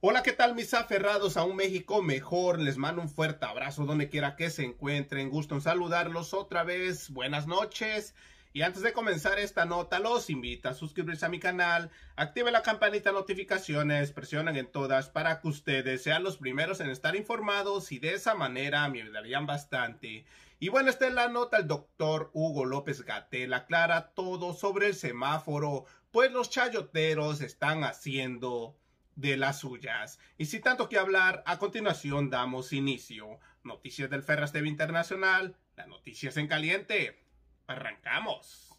Hola, ¿qué tal mis aferrados a un México mejor? Les mando un fuerte abrazo donde quiera que se encuentren. Gusto en saludarlos otra vez. Buenas noches. Y antes de comenzar esta nota, los invito a suscribirse a mi canal, activen la campanita de notificaciones, presionen en todas para que ustedes sean los primeros en estar informados y de esa manera me ayudarían bastante. Y bueno, esta es la nota. El doctor Hugo López-Gatell aclara todo sobre el semáforo, pues los chayoteros están haciendo de las suyas. Y sin tanto que hablar, a continuación damos inicio. Noticias del Ferras TV Internacional, las noticias en caliente. Arrancamos.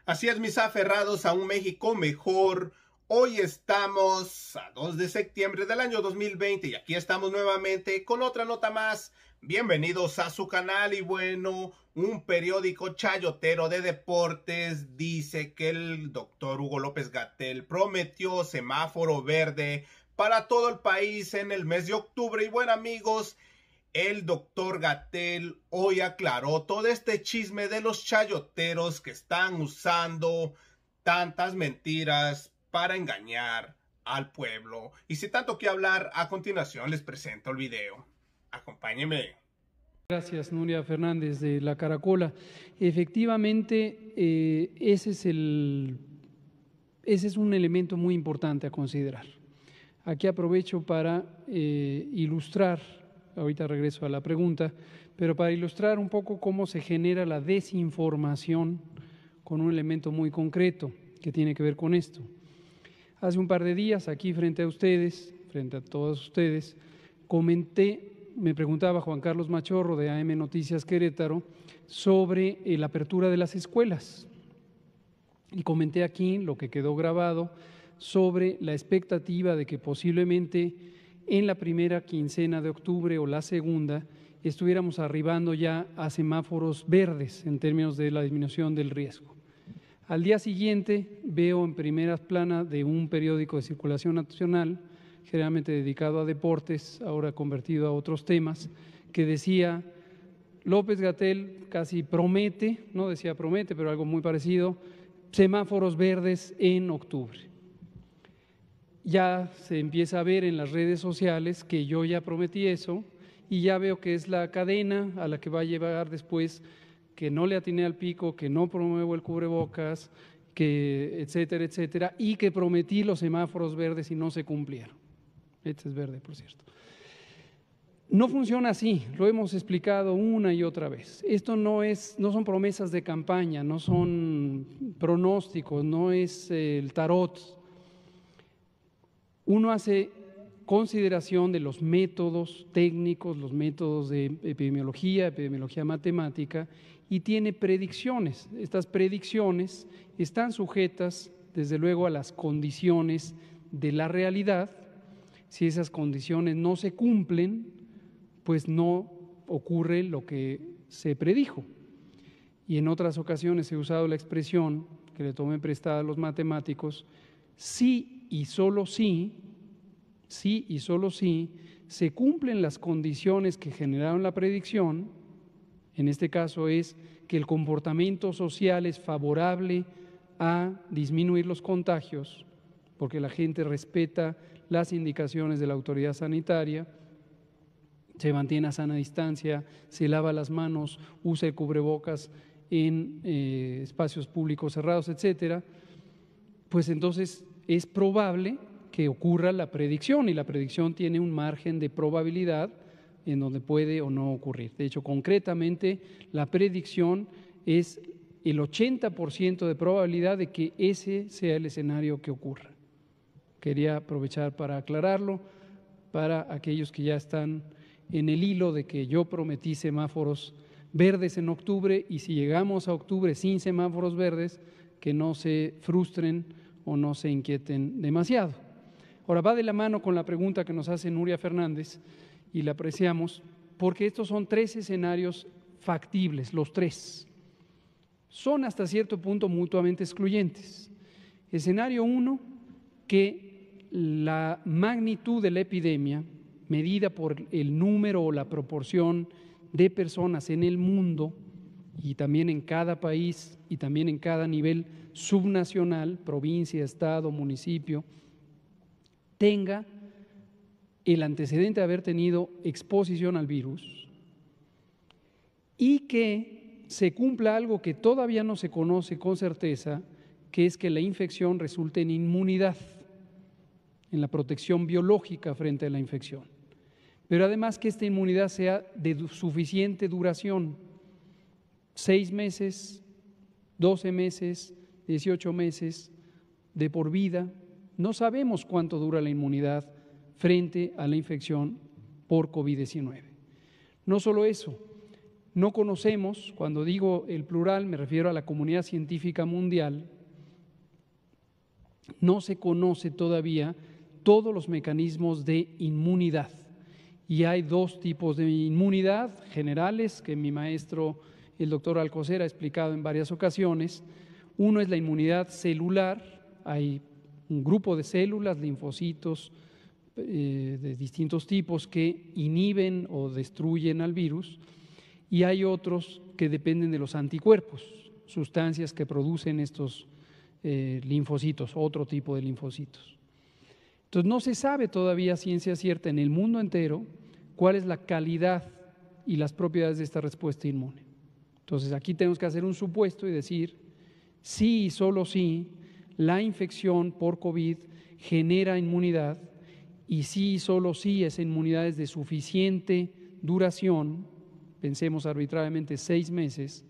Así es, mis aferrados a un México mejor. Hoy estamos a 2 de septiembre del año 2020 y aquí estamos nuevamente con otra nota más. Bienvenidos a su canal. Y bueno, un periódico chayotero de deportes dice que el doctor Hugo López-Gatell prometió semáforo verde para todo el país en el mes de octubre. Y bueno, amigos, el doctor Gatell hoy aclaró todo este chisme de los chayoteros que están usando tantas mentiras para engañar al pueblo. Y sin tanto que hablar, a continuación les presento el video. Acompáñenme. Gracias, Nuria Fernández de La Caracola. Efectivamente, ese es un elemento muy importante a considerar. Aquí aprovecho para ilustrar, ahorita regreso a la pregunta, pero para ilustrar un poco cómo se genera la desinformación con un elemento muy concreto que tiene que ver con esto. Hace un par de días, aquí frente a ustedes, frente a todos ustedes, me preguntaba Juan Carlos Machorro de AM Noticias Querétaro sobre la apertura de las escuelas. Y comenté aquí lo que quedó grabado sobre la expectativa de que posiblemente en la primera quincena de octubre o la segunda estuviéramos arribando ya a semáforos verdes en términos de la disminución del riesgo. Al día siguiente veo en primeras planas de un periódico de circulación nacional, generalmente dedicado a deportes, ahora convertido a otros temas, que decía López-Gatell casi promete, no decía promete, pero algo muy parecido, semáforos verdes en octubre. Ya se empieza a ver en las redes sociales que yo ya prometí eso y ya veo que es la cadena a la que va a llevar después que no le atiné al pico, que no promuevo el cubrebocas, que etcétera, etcétera, y que prometí los semáforos verdes y no se cumplieron. Este es verde, por cierto. No funciona así, lo hemos explicado una y otra vez. Esto no son promesas de campaña, no son pronósticos, no es el tarot. Uno hace consideración de los métodos técnicos, los métodos de epidemiología matemática, y tiene predicciones. Estas predicciones están sujetas, desde luego, a las condiciones de la realidad. Si esas condiciones no se cumplen, pues no ocurre lo que se predijo. Y en otras ocasiones he usado la expresión que le tomé prestada a los matemáticos: sí y solo sí se cumplen las condiciones que generaron la predicción. En este caso es que el comportamiento social es favorable a disminuir los contagios, porque la gente respeta las indicaciones de la autoridad sanitaria, se mantiene a sana distancia, se lava las manos, usa el cubrebocas en espacios públicos cerrados, etcétera. Pues entonces es probable que ocurra la predicción, y la predicción tiene un margen de probabilidad en donde puede o no ocurrir. De hecho, concretamente, la predicción es el 80% de probabilidad de que ese sea el escenario que ocurra. Quería aprovechar para aclararlo para aquellos que ya están en el hilo de que yo prometí semáforos verdes en octubre, y si llegamos a octubre sin semáforos verdes, que no se frustren o no se inquieten demasiado. Ahora, va de la mano con la pregunta que nos hace Nuria Fernández, y la apreciamos, porque estos son tres escenarios factibles, los tres. Son hasta cierto punto mutuamente excluyentes. Escenario 1, que la magnitud de la epidemia, medida por el número o la proporción de personas en el mundo y también en cada país y también en cada nivel subnacional, provincia, estado, municipio, tenga el antecedente de haber tenido exposición al virus y que se cumpla algo que todavía no se conoce con certeza, que es que la infección resulte en inmunidad, en la protección biológica frente a la infección. Pero además que esta inmunidad sea de suficiente duración, 6 meses, 12 meses, 18 meses, de por vida. No sabemos cuánto dura la inmunidad frente a la infección por COVID-19. No solo eso, no conocemos, cuando digo el plural me refiero a la comunidad científica mundial, no se conoce todavía todos los mecanismos de inmunidad. Y hay 2 tipos de inmunidad generales que mi maestro, el doctor Alcocer, ha explicado en varias ocasiones. Uno es la inmunidad celular, hay un grupo de células, linfocitos de distintos tipos que inhiben o destruyen al virus, y hay otros que dependen de los anticuerpos, sustancias que producen estos linfocitos, otro tipo de linfocitos. Entonces no se sabe todavía a ciencia cierta en el mundo entero cuál es la calidad y las propiedades de esta respuesta inmune. Entonces aquí tenemos que hacer un supuesto y decir sí y solo sí la infección por COVID genera inmunidad, y sí y solo sí esa inmunidad es de suficiente duración, pensemos arbitrariamente 6 meses,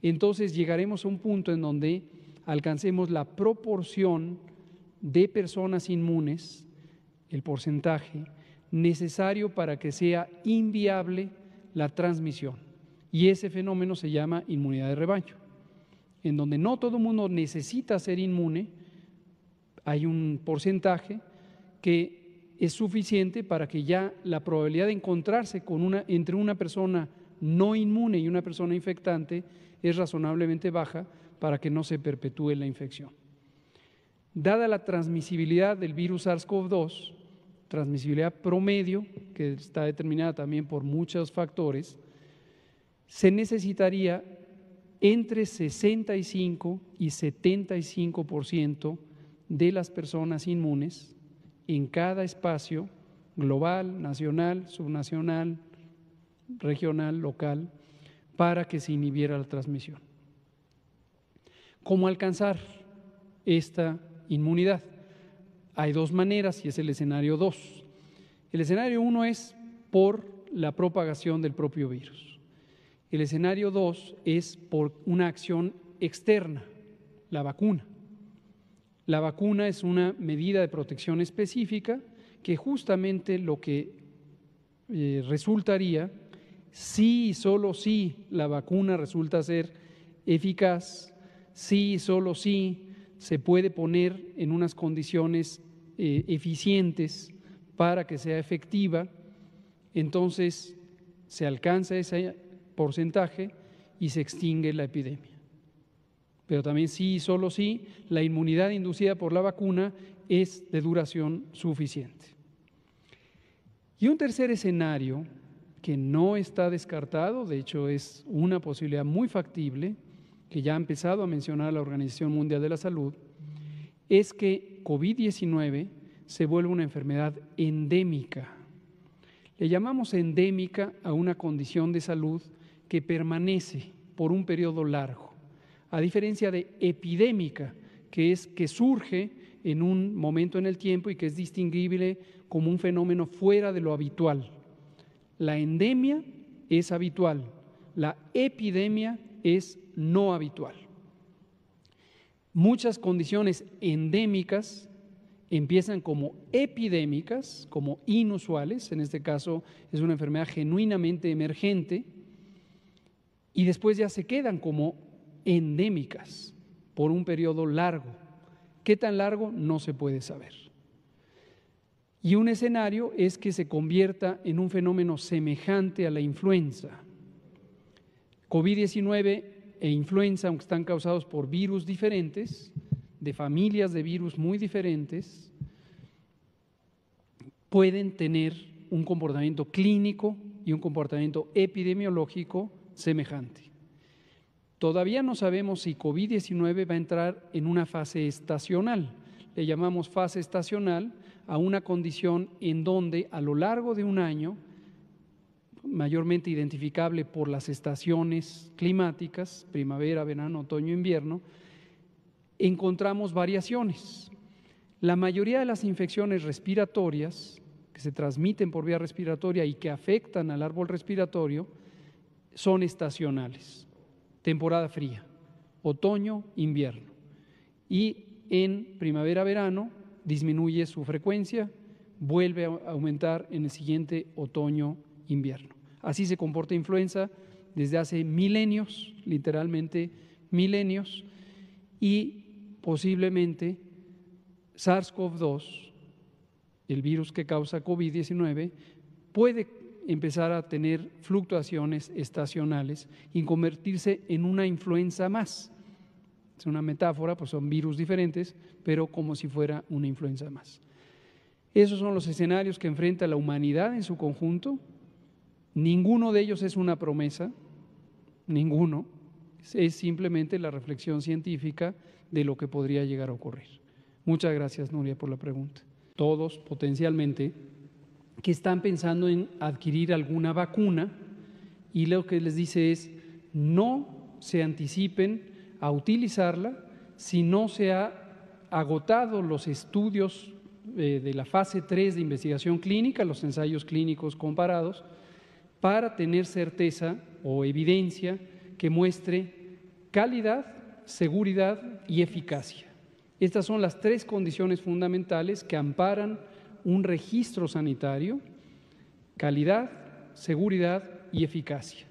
entonces llegaremos a un punto en donde alcancemos la proporción de personas inmunes, el porcentaje necesario para que sea inviable la transmisión. Y ese fenómeno se llama inmunidad de rebaño, en donde no todo el mundo necesita ser inmune, hay un porcentaje que es suficiente para que ya la probabilidad de encontrarse entre una persona no inmune y una persona infectante es razonablemente baja para que no se perpetúe la infección. Dada la transmisibilidad del virus SARS-CoV-2, transmisibilidad promedio, que está determinada también por muchos factores, se necesitaría entre 65 y 75% de las personas inmunes en cada espacio global, nacional, subnacional, regional, local, para que se inhibiera la transmisión. ¿Cómo alcanzar esta inmunidad? Hay 2 maneras y es el escenario 2. El escenario 1 es por la propagación del propio virus. El escenario 2 es por una acción externa, la vacuna. La vacuna es una medida de protección específica que justamente lo que resultaría, si y solo si la vacuna resulta ser eficaz, si y solo si se puede poner en unas condiciones eficientes para que sea efectiva, entonces se alcanza ese porcentaje y se extingue la epidemia. Pero también sí y solo sí, la inmunidad inducida por la vacuna es de duración suficiente. Y un tercer escenario que no está descartado, de hecho es una posibilidad muy factible, que ya ha empezado a mencionar la Organización Mundial de la Salud, es que COVID-19 se vuelve una enfermedad endémica. Le llamamos endémica a una condición de salud que permanece por un periodo largo, a diferencia de epidémica, que es que surge en un momento en el tiempo y que es distinguible como un fenómeno fuera de lo habitual. La endemia es habitual, la epidemia es no habitual. Muchas condiciones endémicas empiezan como epidémicas, como inusuales, en este caso es una enfermedad genuinamente emergente, y después ya se quedan como endémicas por un periodo largo. ¿Qué tan largo? No se puede saber. Y un escenario es que se convierta en un fenómeno semejante a la influenza. COVID-19 e influenza, aunque están causados por virus diferentes, de familias de virus muy diferentes, pueden tener un comportamiento clínico y un comportamiento epidemiológico semejante. Todavía no sabemos si COVID-19 va a entrar en una fase estacional. Le llamamos fase estacional a una condición en donde a lo largo de un año, mayormente identificable por las estaciones climáticas, primavera, verano, otoño, invierno, encontramos variaciones. La mayoría de las infecciones respiratorias que se transmiten por vía respiratoria y que afectan al árbol respiratorio son estacionales. Temporada fría, otoño, invierno. Y en primavera-verano disminuye su frecuencia, vuelve a aumentar en el siguiente otoño-invierno. Así se comporta influenza desde hace milenios, literalmente milenios, y posiblemente SARS-CoV-2, el virus que causa COVID-19, puede empezar a tener fluctuaciones estacionales y convertirse en una influenza más. Es una metáfora, pues son virus diferentes, pero como si fuera una influenza más. Esos son los escenarios que enfrenta la humanidad en su conjunto. Ninguno de ellos es una promesa, ninguno. Es simplemente la reflexión científica de lo que podría llegar a ocurrir. Muchas gracias, Nuria, por la pregunta. Todos potencialmente que están pensando en adquirir alguna vacuna, y lo que les dice es no se anticipen a utilizarla si no se ha agotado los estudios de la fase 3 de investigación clínica, los ensayos clínicos comparados, para tener certeza o evidencia que muestre calidad, seguridad y eficacia. Estas son las tres condiciones fundamentales que amparan un registro sanitario: calidad, seguridad y eficacia.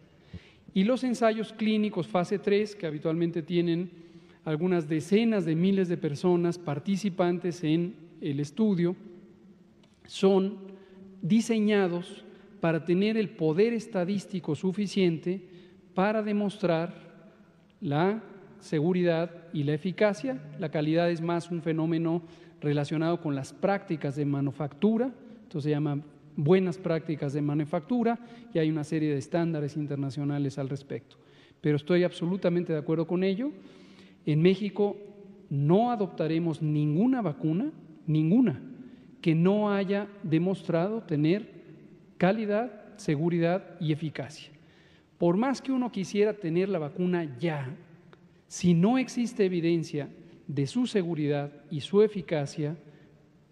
Y los ensayos clínicos fase 3, que habitualmente tienen algunas decenas de miles de personas participantes en el estudio, son diseñados para tener el poder estadístico suficiente para demostrar la seguridad y la eficacia. La calidad es más un fenómeno relacionado con las prácticas de manufactura, entonces se llama buenas prácticas de manufactura, y hay una serie de estándares internacionales al respecto. Pero estoy absolutamente de acuerdo con ello. En México no adoptaremos ninguna vacuna, ninguna, que no haya demostrado tener calidad, seguridad y eficacia. Por más que uno quisiera tener la vacuna ya, si no existe evidencia de su seguridad y su eficacia,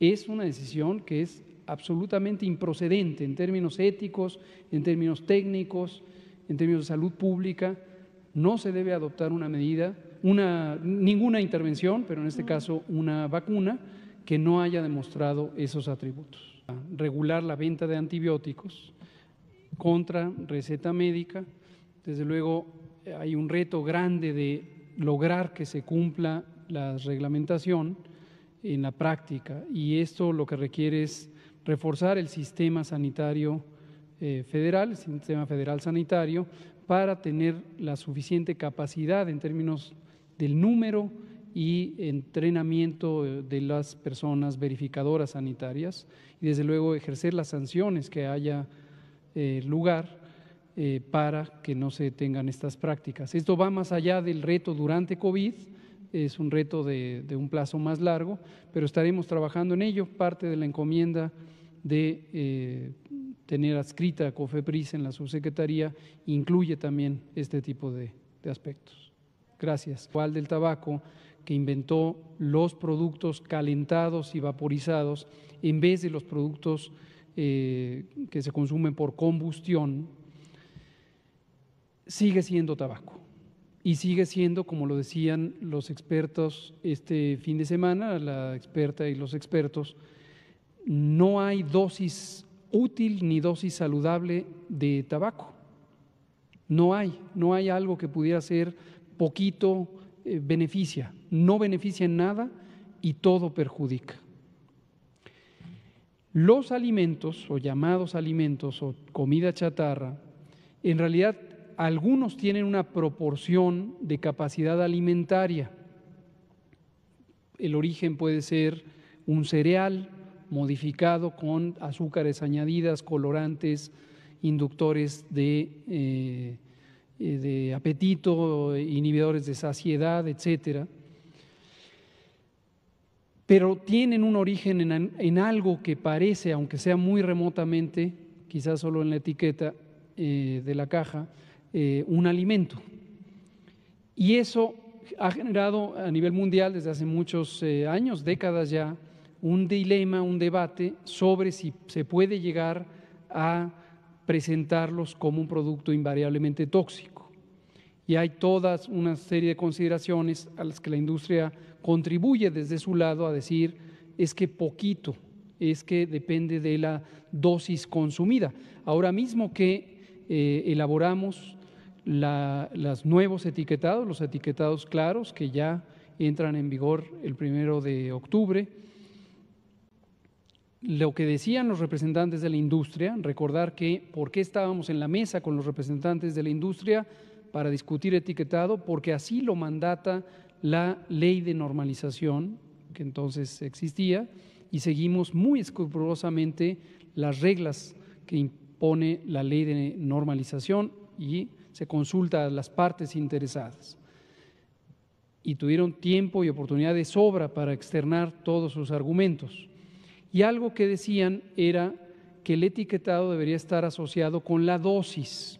es una decisión que es absolutamente improcedente en términos éticos, en términos técnicos, en términos de salud pública. No se debe adoptar una medida, ninguna intervención, pero en este caso una vacuna que no haya demostrado esos atributos. Regular la venta de antibióticos contra receta médica. Desde luego hay un reto grande de lograr que se cumpla la reglamentación en la práctica, y esto lo que requiere es reforzar el sistema sanitario federal, el sistema federal sanitario, para tener la suficiente capacidad en términos del número y entrenamiento de las personas verificadoras sanitarias, y desde luego ejercer las sanciones que haya lugar para que no se tengan estas prácticas. Esto va más allá del reto durante COVID, es un reto de un plazo más largo, pero estaremos trabajando en ello. Parte de la encomienda de tener adscrita a COFEPRIS en la subsecretaría incluye también este tipo de aspectos. Gracias. Igual del tabaco, que inventó los productos calentados y vaporizados en vez de los productos que se consumen por combustión, sigue siendo tabaco. Y sigue siendo, como lo decían los expertos este fin de semana, la experta y los expertos, no hay dosis útil ni dosis saludable de tabaco. No hay algo que pudiera ser poquito beneficia. No beneficia en nada y todo perjudica. Los alimentos, o llamados alimentos, o comida chatarra, en realidad algunos tienen una proporción de capacidad alimentaria. El origen puede ser un cereal modificado con azúcares añadidas, colorantes, inductores de apetito, inhibidores de saciedad, etcétera. Pero tienen un origen en algo que parece, aunque sea muy remotamente, quizás solo en la etiqueta de la caja, un alimento. Y eso ha generado a nivel mundial desde hace muchos años, décadas ya, un dilema, un debate sobre si se puede llegar a presentarlos como un producto invariablemente tóxico. Y hay toda una serie de consideraciones a las que la industria contribuye desde su lado a decir es que poquito, es que depende de la dosis consumida. Ahora mismo que elaboramos los nuevos etiquetados, los etiquetados claros que ya entran en vigor el 1 de octubre, lo que decían los representantes de la industria, recordar que por qué estábamos en la mesa con los representantes de la industria para discutir etiquetado, porque así lo mandata la ley de normalización que entonces existía y seguimos muy escrupulosamente las reglas que impone la ley de normalización y se consulta a las partes interesadas. Y tuvieron tiempo y oportunidad de sobra para externar todos sus argumentos. Y algo que decían era que el etiquetado debería estar asociado con la dosis.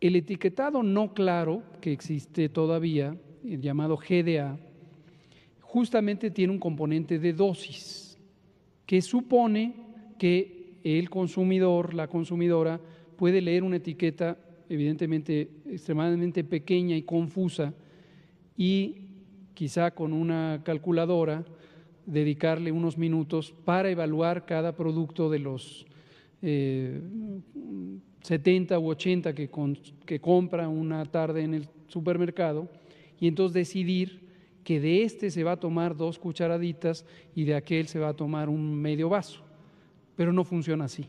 El etiquetado no claro, que existe todavía, el llamado GDA, justamente tiene un componente de dosis, que supone que el consumidor, la consumidora, puede leer una etiqueta evidentemente extremadamente pequeña y confusa y quizá con una calculadora dedicarle unos minutos para evaluar cada producto de los 70 u 80 que compra una tarde en el supermercado y entonces decidir que de este se va a tomar 2 cucharaditas y de aquel se va a tomar un medio vaso, pero no funciona así.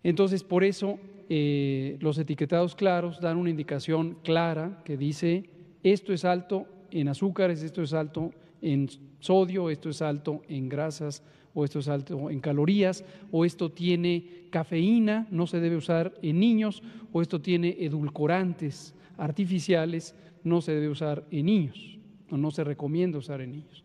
Entonces, por eso los etiquetados claros dan una indicación clara que dice esto es alto en azúcares, esto es alto en sodio, esto es alto en grasas o esto es alto en calorías o esto tiene cafeína, no se debe usar en niños o esto tiene edulcorantes artificiales, no se debe usar en niños o no se recomienda usar en niños.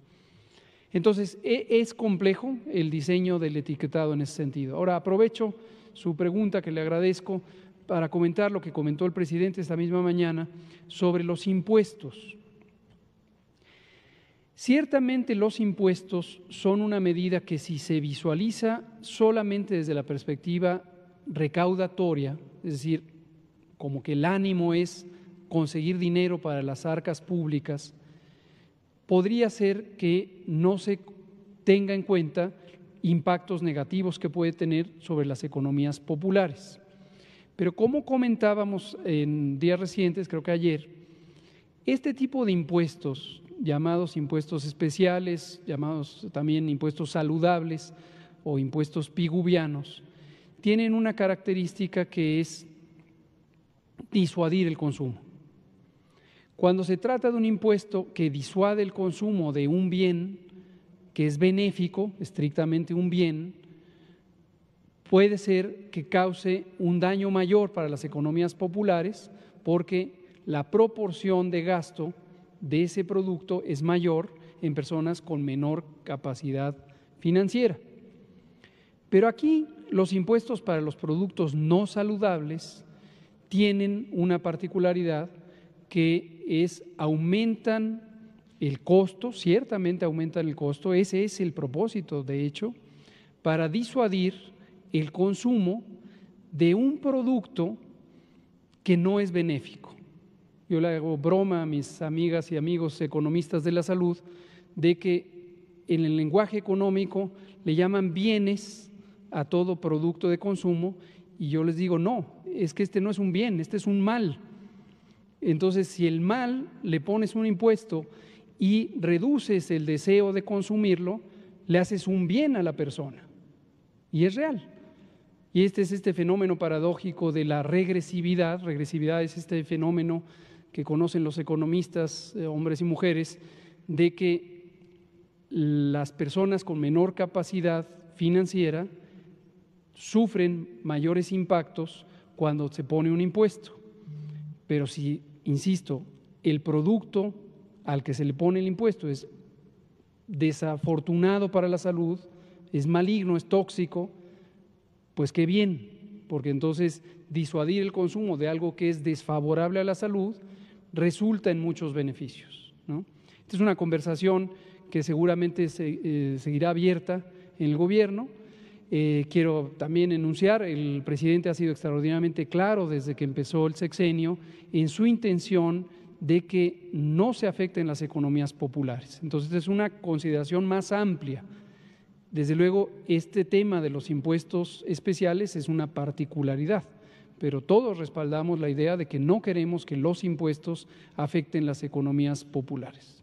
Entonces, es complejo el diseño del etiquetado en ese sentido. Ahora, aprovecho su pregunta, que le agradezco, para comentar lo que comentó el presidente esta misma mañana sobre los impuestos. Ciertamente los impuestos son una medida que si se visualiza solamente desde la perspectiva recaudatoria, es decir, como que el ánimo es conseguir dinero para las arcas públicas, podría ser que no se tenga en cuenta impactos negativos que puede tener sobre las economías populares. Pero como comentábamos en días recientes, creo que ayer, este tipo de impuestos, llamados impuestos especiales, llamados también impuestos saludables o impuestos piguvianos, tienen una característica que es disuadir el consumo. Cuando se trata de un impuesto que disuade el consumo de un bien que es benéfico, estrictamente un bien, puede ser que cause un daño mayor para las economías populares porque la proporción de gasto de ese producto es mayor en personas con menor capacidad financiera. Pero aquí los impuestos para los productos no saludables tienen una particularidad que es aumentan el costo, ciertamente aumentan el costo, ese es el propósito, de hecho, para disuadir el consumo de un producto que no es benéfico. Yo le hago broma a mis amigas y amigos economistas de la salud de que en el lenguaje económico le llaman bienes a todo producto de consumo y yo les digo no, es que este no es un bien, este es un mal. Entonces, si el mal le pones un impuesto y reduces el deseo de consumirlo, le haces un bien a la persona. Y es real. Y este es este fenómeno paradójico de la regresividad. Regresividad es este fenómeno que conocen los economistas, hombres y mujeres, de que las personas con menor capacidad financiera sufren mayores impactos cuando se pone un impuesto. Pero si, insisto, el producto al que se le pone el impuesto es desafortunado para la salud, es maligno, es tóxico, pues qué bien, porque entonces disuadir el consumo de algo que es desfavorable a la salud resulta en muchos beneficios, ¿no? Esta es una conversación que seguramente seguirá abierta en el gobierno. Quiero también enunciar, el presidente ha sido extraordinariamente claro desde que empezó el sexenio en su intención de que no se afecten las economías populares. Entonces es una consideración más amplia. Desde luego, este tema de los impuestos especiales es una particularidad, pero todos respaldamos la idea de que no queremos que los impuestos afecten las economías populares.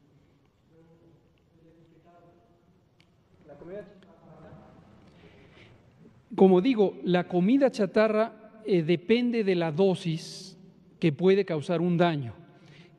Como digo, la comida chatarra depende de la dosis que puede causar un daño.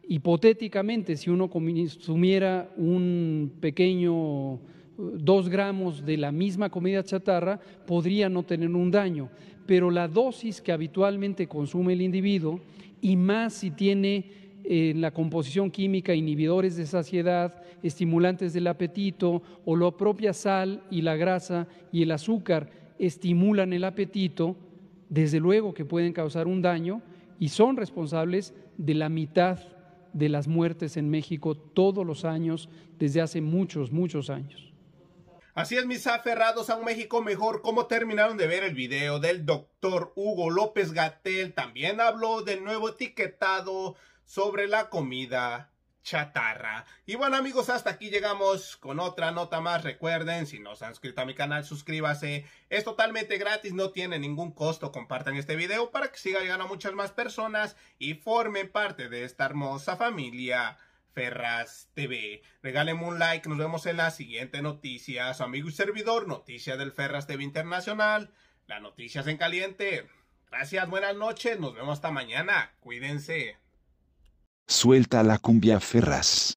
Hipotéticamente, si uno consumiera un pequeño 2 gramos de la misma comida chatarra, podría no tener un daño, pero la dosis que habitualmente consume el individuo, y más si tiene en la composición química inhibidores de saciedad, estimulantes del apetito o la propia sal y la grasa y el azúcar estimulan el apetito, desde luego que pueden causar un daño y son responsables de la mitad de las muertes en México todos los años desde hace muchos años. Así es, mis aferrados a un México mejor. ¿Cómo terminaron de ver el video del doctor Hugo López-Gatell? También habló del nuevo etiquetado sobre la comida chatarra. Y bueno, amigos, hasta aquí llegamos con otra nota más. Recuerden, si no se han suscrito a mi canal, suscríbase. Es totalmente gratis, no tiene ningún costo. Compartan este video para que siga llegando a muchas más personas y formen parte de esta hermosa familia Ferraz TV. Regálenme un like, nos vemos en la siguiente noticia. Su amigo y servidor, Noticia del Ferraz TV Internacional. Las noticias en caliente. Gracias, buenas noches, nos vemos hasta mañana. Cuídense. Suelta la cumbia, Ferraz.